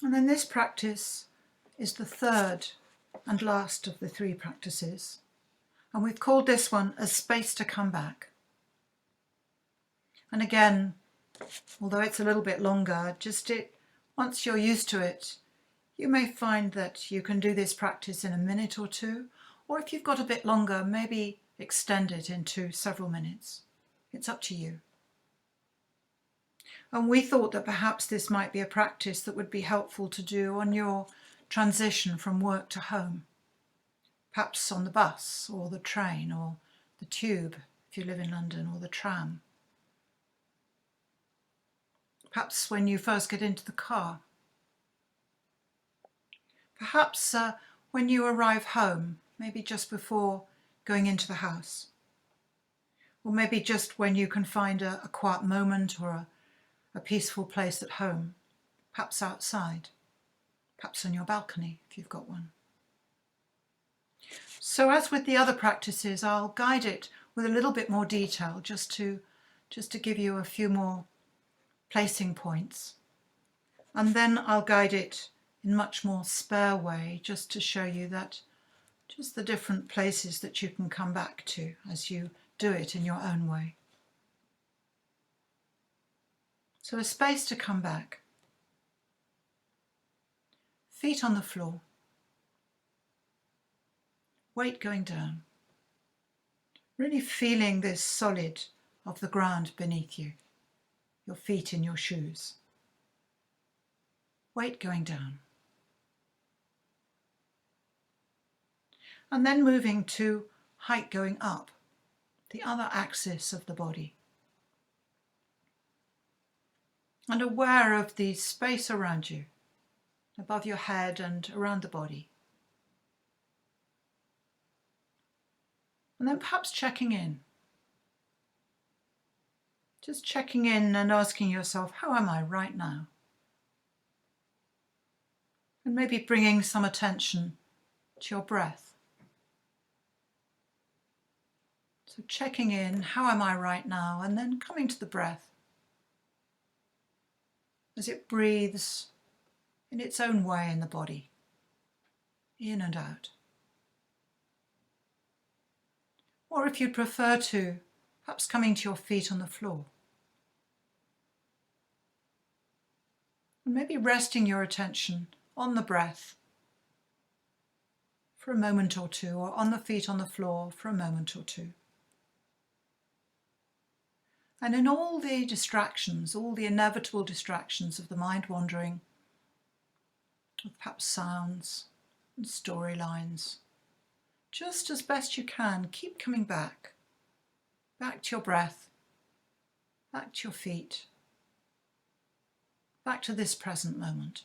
And then this practice is the third and last of the three practices. And we've called this one a space to come back. And again, although it's a little bit longer, once you're used to it, you may find that you can do this practice in a minute or two, or if you've got a bit longer, maybe extend it into several minutes. It's up to you. And we thought that perhaps this might be a practice that would be helpful to do on your transition from work to home. Perhaps on the bus or the train or the tube, if you live in London, or the tram. Perhaps when you first get into the car. Perhaps when you arrive home, maybe just before going into the house. Or maybe just when you can find a quiet moment or a peaceful place at home. Perhaps outside. Perhaps on your balcony, if you've got one. So as with the other practices, I'll guide it with a little bit more detail just to give you a few more placing points. And then I'll guide it in much more spare way just to show you that just the different places that you can come back to as you do it in your own way. So a space to come back. Feet on the floor. Weight going down. Really feeling this solid of the ground beneath you. Your feet in your shoes. Weight going down. And then moving to height going up, the other axis of the body. And aware of the space around you, above your head and around the body. And then perhaps checking in. Just checking in and asking yourself, how am I right now? And maybe bringing some attention to your breath. So checking in, how am I right now? And then coming to the breath. As it breathes in its own way in the body, in and out. Or if you prefer to, perhaps coming to your feet on the floor. And maybe resting your attention on the breath for a moment or two, or on the feet on the floor for a moment or two. And in all the distractions, all the inevitable distractions of the mind wandering, of perhaps sounds and storylines, just as best you can, keep coming back to your breath, back to your feet, back to this present moment.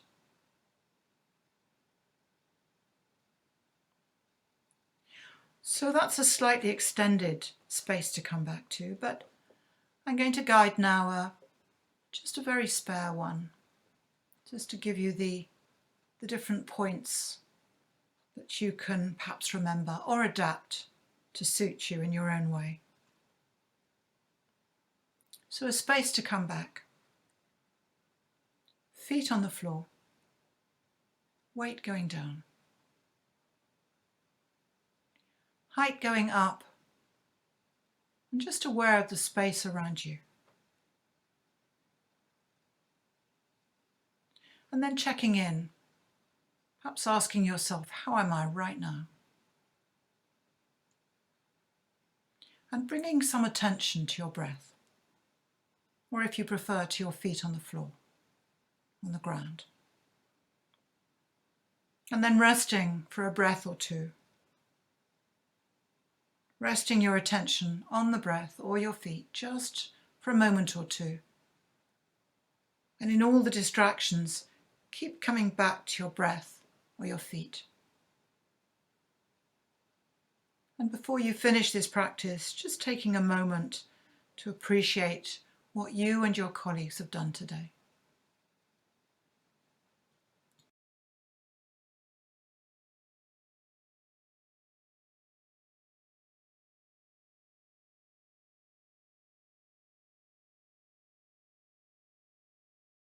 So that's a slightly extended space to come back to, but I'm going to guide now just a very spare one, just to give you the different points that you can perhaps remember or adapt to suit you in your own way. So a space to come back. Feet on the floor. Weight going down. Height going up. And just aware of the space around you. And then checking in. Perhaps asking yourself, how am I right now? And bringing some attention to your breath. Or if you prefer, to your feet on the floor, on the ground. And then resting for a breath or two. Resting your attention on the breath or your feet just for a moment or two. And in all the distractions, keep coming back to your breath or your feet. And before you finish this practice, just taking a moment to appreciate what you and your colleagues have done today.